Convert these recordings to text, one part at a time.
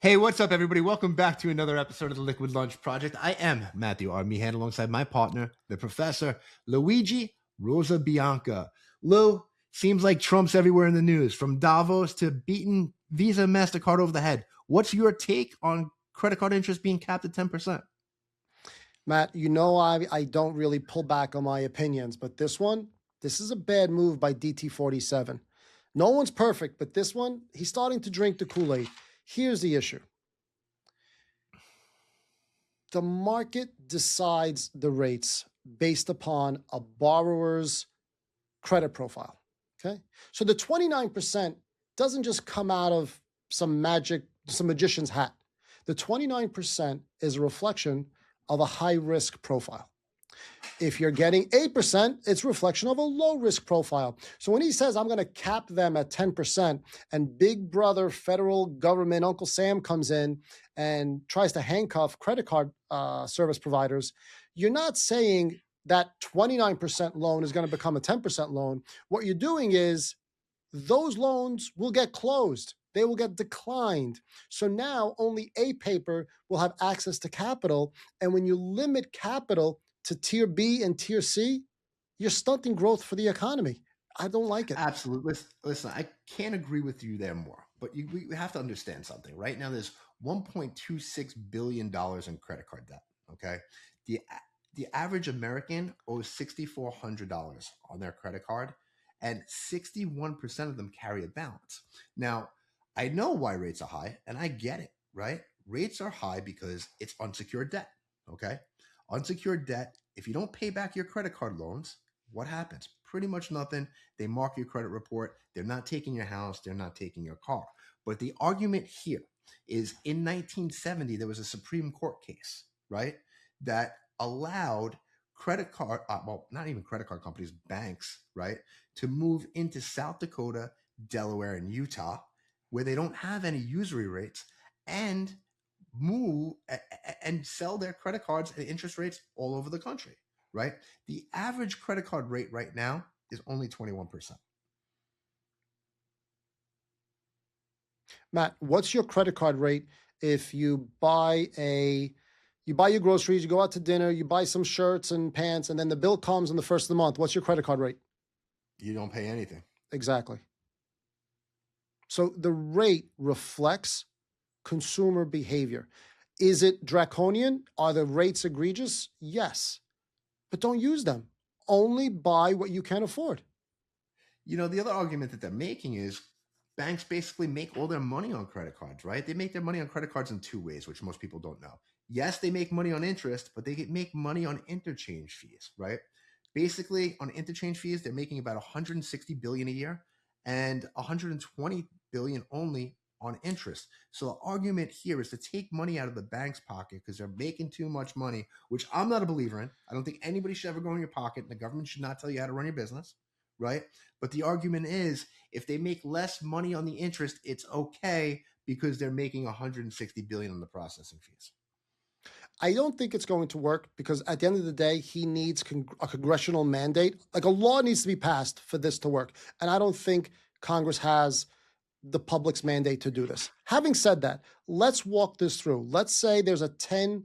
Hey, what's up, everybody? Welcome back to another episode of the Liquid Lunch Project. I am Matthew R. Meehan alongside my partner, the professor, Luigi Rosa Bianca. Lou, seems like Trump's everywhere in the news, from Davos to beating Visa and MasterCard over the head. What's your take on credit card interest being capped at 10%? Matt, you know I don't really pull back on my opinions, but this is a bad move by DT47. No one's perfect, but this one, he's starting to drink the Kool-Aid. Here's the issue. The market decides the rates based upon a borrower's credit profile, okay? So the 29% doesn't just come out of some magician's hat. The 29% is a reflection of a high-risk profile. If you're getting 8%, it's a reflection of a low-risk profile. So when he says, I'm going to cap them at 10%, and big brother federal government, Uncle Sam comes in and tries to handcuff credit card service providers, you're not saying that 29% loan is going to become a 10% loan. What you're doing is those loans will get closed. They will get declined. So now only A paper will have access to capital. And when you limit capital to tier B and tier C, you're stunting growth for the economy. I don't like it. Absolutely. Listen, I can't agree with you there more, but we have to understand something. Right now, there's $1.26 billion in credit card debt, okay? The average American owes $6,400 on their credit card, and 61% of them carry a balance. Now, I know why rates are high, and I get it, right? Rates are high because it's unsecured debt, okay? Unsecured debt, if you don't pay back your credit card loans, what happens? Pretty much nothing. They mark your credit report. They're not taking your house. They're not taking your car. But the argument here is in 1970, there was a Supreme Court case, right, that allowed credit card, not even credit card companies, banks, right, to move into South Dakota, Delaware, and Utah, where they don't have any usury rates, and move and sell their credit cards at interest rates all over the country, right? The average credit card rate right now is only 21%. Matt, what's your credit card rate if you buy your groceries, you go out to dinner, you buy some shirts and pants, and then the bill comes on the first of the month? What's your credit card rate? You don't pay anything. Exactly. So the rate reflects consumer behavior. Is it draconian? Are the rates egregious? Yes. But don't use them. Only buy what you can afford. You know, the other argument that they're making is banks basically make all their money on credit cards, right? They make their money on credit cards in two ways, which most people don't know. Yes, they make money on interest, but they make money on interchange fees, right? Basically, on interchange fees, they're making about $160 billion a year and $120 billion only on interest. So the argument here is to take money out of the bank's pocket because they're making too much money, which I'm not a believer in. I don't think anybody should ever go in your pocket, and the government should not tell you how to run your business, right? But the argument is if they make less money on the interest, it's okay because they're making $160 billion on the processing fees. I don't think it's going to work because at the end of the day, he needs a congressional mandate. Like a law needs to be passed for this to work. And I don't think Congress has the public's mandate to do this. Having said that, let's walk this through. Let's say there's a 10%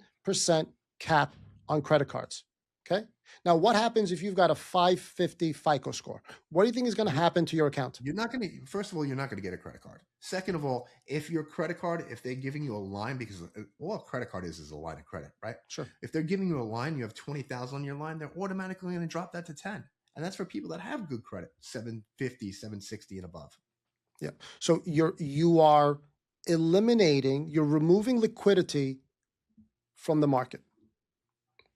cap on credit cards, okay? Now, what happens if you've got a 550 FICO score? What do you think is going to happen to your account? You're not going to, first of all, you're not going to get a credit card. Second of all, if your credit card, if they're giving you a line, because all a credit card is a line of credit, right? Sure. If they're giving you a line, you have 20,000 on your line, they're automatically going to drop that to 10. And that's for people that have good credit, 750, 760 and above. Yeah. So you are eliminating, you're removing liquidity from the market.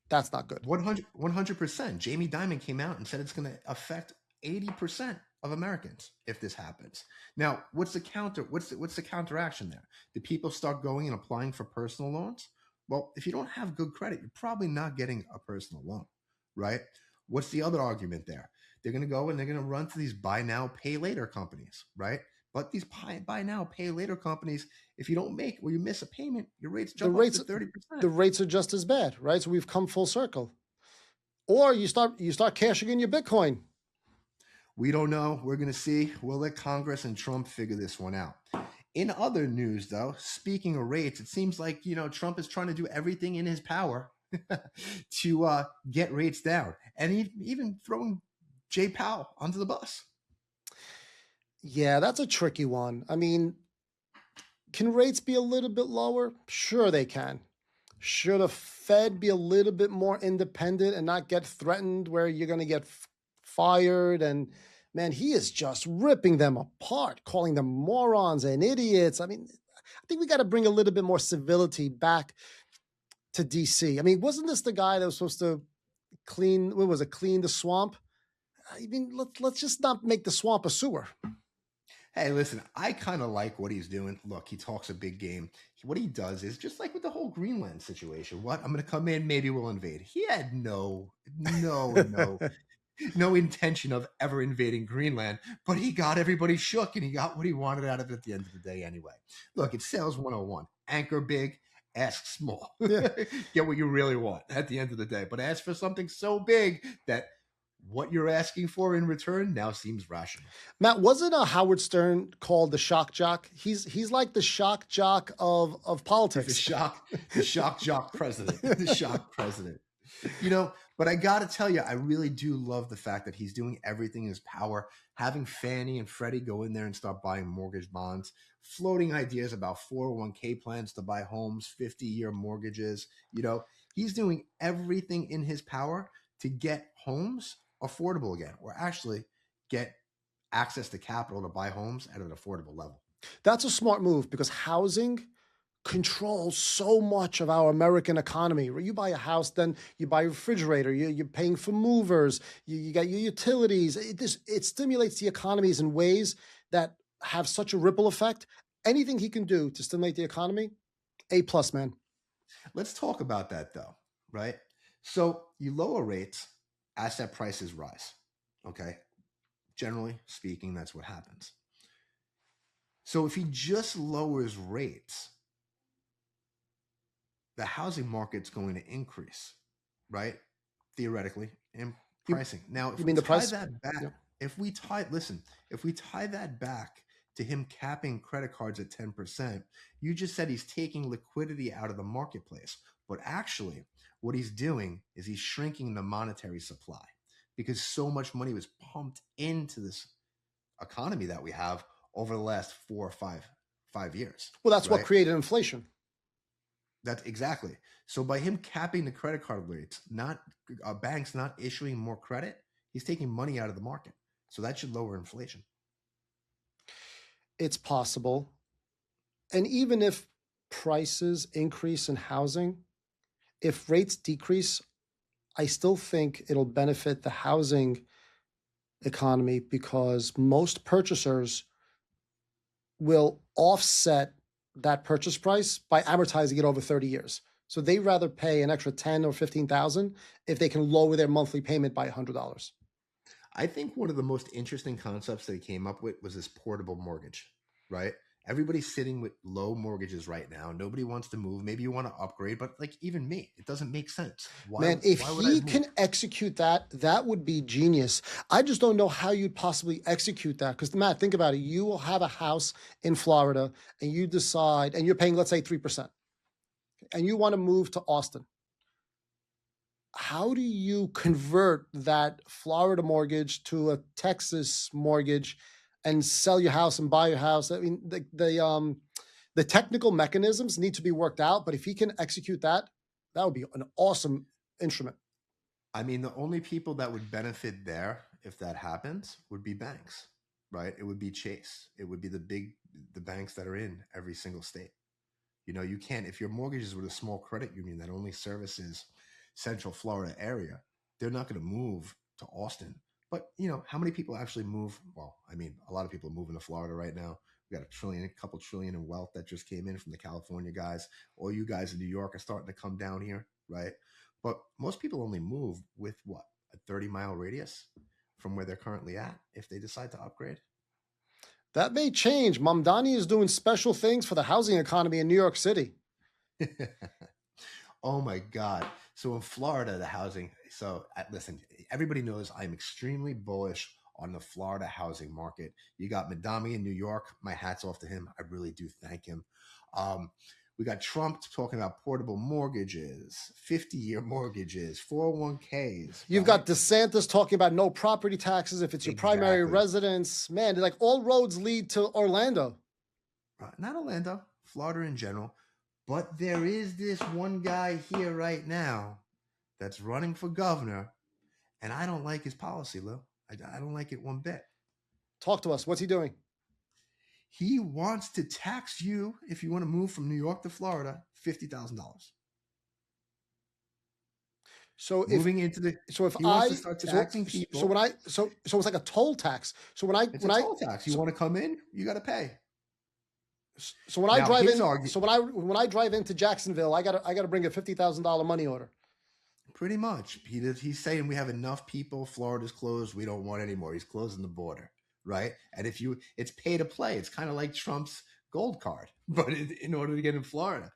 That's not good. 100%. Jamie Dimon came out and said it's going to affect 80% of Americans if this happens. Now, what's the counteraction there? Do people start going and applying for personal loans? Well, if you don't have good credit, you're probably not getting a personal loan, right? What's the other argument there? They're going to go and they're going to run to these buy now, pay later companies, right? But these buy now, pay later companies, if you don't make, you miss a payment, your rates jump up to 30%. The rates are just as bad, right? So we've come full circle. Or you start cashing in your Bitcoin. We don't know. We're going to see. We'll let Congress and Trump figure this one out. In other news, though, speaking of rates, it seems like Trump is trying to do everything in his power to get rates down, and he even throwing Jay Powell onto the bus. Yeah, that's a tricky one. I mean, can rates be a little bit lower? Sure, they can. Should a Fed be a little bit more independent and not get threatened where you're going to get fired? And man, he is just ripping them apart, calling them morons and idiots. I mean, I think we got to bring a little bit more civility back to DC. I mean, wasn't this the guy that was supposed to clean, what was it, clean the swamp? I mean, let's just not make the swamp a sewer. Hey, listen, I kind of like what he's doing. Look, he talks a big game. What he does is just like with the whole Greenland situation. What? I'm going to come in, maybe we'll invade. He had no intention of ever invading Greenland, but he got everybody shook and he got what he wanted out of it at the end of the day anyway. Look, it's sales 101. Anchor big, ask small. Yeah. Get what you really want at the end of the day, but ask for something so big that what you're asking for in return now seems rational. Matt, wasn't Howard Stern called the shock jock? He's like the shock jock of politics. The shock jock president. The shock president. But I got to tell you, I really do love the fact that he's doing everything in his power, having Fannie and Freddie go in there and start buying mortgage bonds, floating ideas about 401k plans to buy homes, 50-year mortgages. He's doing everything in his power to get homes affordable again, or actually get access to capital to buy homes at an affordable level. That's a smart move because housing controls so much of our American economy. Where you buy a house, then you buy a refrigerator, you're paying for movers, you got your utilities. It stimulates the economies in ways that have such a ripple effect. Anything he can do to stimulate the economy, A plus, man. Let's talk about that though, right? So you lower rates, asset prices rise. Okay. Generally speaking, that's what happens. So if he just lowers rates, the housing market's going to increase, right? Theoretically, in pricing. Now, if You we mean the tie price? that back, Yeah. if we tie that back to him capping credit cards at 10%, you just said he's taking liquidity out of the marketplace. But actually, what he's doing is he's shrinking the monetary supply because so much money was pumped into this economy that we have over the last 4 or 5 years. Well, that's what right? created inflation. That's exactly. So by him capping the credit card rates, not banks not issuing more credit, he's taking money out of the market. So that should lower inflation. It's possible. And even if prices increase in housing, if rates decrease, I still think it'll benefit the housing economy because most purchasers will offset that purchase price by amortizing it over 30 years. So they rather pay an extra 10 or 15,000 if they can lower their monthly payment by $100. I think one of the most interesting concepts they came up with was this portable mortgage, right? Everybody's sitting with low mortgages right now. Nobody wants to move. Maybe you want to upgrade, but like even me, it doesn't make sense. Man, if why would I he move? can execute that, that would be genius. I just don't know how you'd possibly execute that. Because Matt, think about it. You will have a house in Florida and you decide, and you're paying, let's say, 3%, and you want to move to Austin. How do you convert that Florida mortgage to a Texas mortgage and sell your house and buy your house? I mean, the technical mechanisms need to be worked out, but if he can execute that, that would be an awesome instrument. I mean, the only people that would benefit there if that happens would be banks, right? It would be Chase. It would be the banks that are in every single state. You can't, if your mortgage is with a small credit union that only services Central Florida area, they're not going to move to Austin. But, how many people actually move? Well, I mean, a lot of people are moving to Florida right now. We got a couple trillion in wealth that just came in from the California guys. All you guys in New York are starting to come down here, right? But most people only move with what? A 30-mile radius from where they're currently at if they decide to upgrade? That may change. Mamdani is doing special things for the housing economy in New York City. Oh my God. So in Florida, the housing. So listen, everybody knows I'm extremely bullish on the Florida housing market. You got Madami in New York. My hat's off to him. I really do thank him. We got Trump talking about portable mortgages, 50-year mortgages, 401ks. You've Right? got DeSantis talking about no property taxes if it's your primary Exactly. residence. Man, like all roads lead to Orlando. Not Orlando, Florida in general. But there is this one guy here right now that's running for governor, and I don't like his policy, Lou. I don't like it one bit. Talk to us. What's he doing? He wants to tax you if you want to move from New York to Florida, $50,000. So moving into the so if he wants to start taxing people. So it's like a toll tax. So it's a toll tax. You want to come in, you got to pay. So when I drive in, when I drive into Jacksonville, I gotta bring a $50,000 money order. Pretty much. He's saying we have enough people. Florida's closed. We don't want any more. He's closing the border, right? And it's pay to play. It's kind of like Trump's gold card, but in order to get in Florida.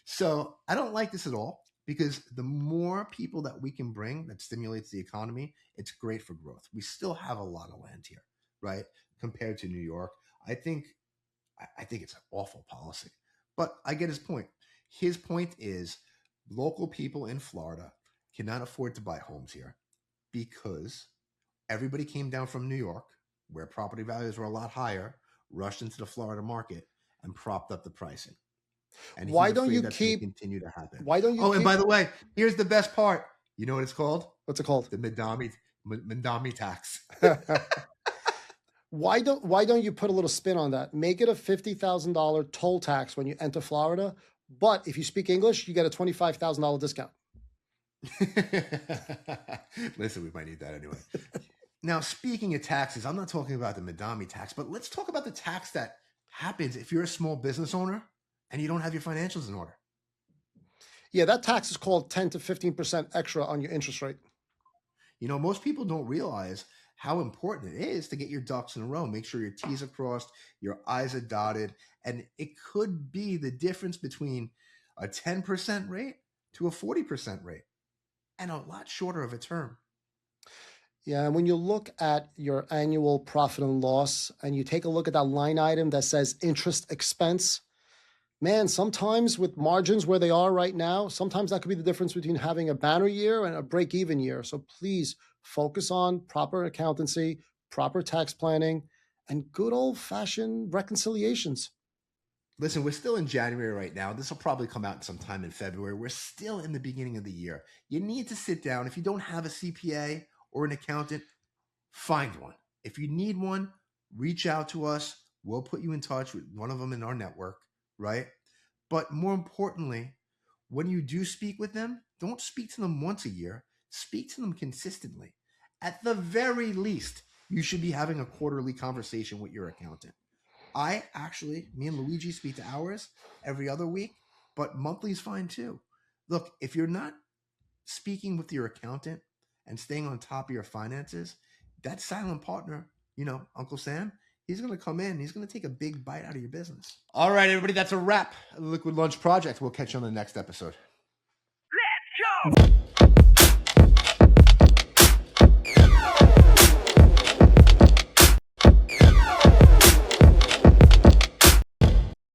So I don't like this at all, because the more people that we can bring that stimulates the economy, it's great for growth. We still have a lot of land here, right? Compared to New York. I think it's an awful policy, but I get his point. His point is local people in Florida cannot afford to buy homes here because everybody came down from New York, where property values were a lot higher, rushed into the Florida market and propped up the pricing. And why don't you continue to happen? Why don't you? And by the way, here's the best part. You know what it's called? What's it called? The Madami tax. Why don't you put a little spin on that? Make it a $50,000 toll tax when you enter Florida, but if you speak English, you get a $25,000 discount. Listen, we might need that anyway. Now, speaking of taxes, I'm not talking about the Madami tax, but let's talk about the tax that happens if you're a small business owner and you don't have your financials in order. Yeah, that tax is called 10 to 15% extra on your interest rate. You know, most people don't realize how important it is to get your ducks in a row. Make sure your T's are crossed, your I's are dotted, and it could be the difference between a 10% rate to a 40% rate, and a lot shorter of a term. Yeah, and when you look at your annual profit and loss and you take a look at that line item that says interest expense, man, sometimes with margins where they are right now, sometimes that could be the difference between having a banner year and a break-even year. So please focus on proper accountancy, proper tax planning, and good old-fashioned reconciliations. Listen, we're still in January right now. This will probably come out sometime in February. We're still in the beginning of the year. You need to sit down. If you don't have a CPA or an accountant, find one. If you need one, reach out to us. We'll put you in touch with one of them in our network, right? But more importantly, when you do speak with them, don't speak to them once a year. Speak to them consistently. At the very least, you should be having a quarterly conversation with your accountant. Me and Luigi speak to ours every other week, but monthly is fine too. Look, if you're not speaking with your accountant and staying on top of your finances, that silent partner, Uncle Sam, he's going to come in. He's going to take a big bite out of your business. All right, everybody, that's a wrap. The Liquid Lunch Project. We'll catch you on the next episode. Let's go!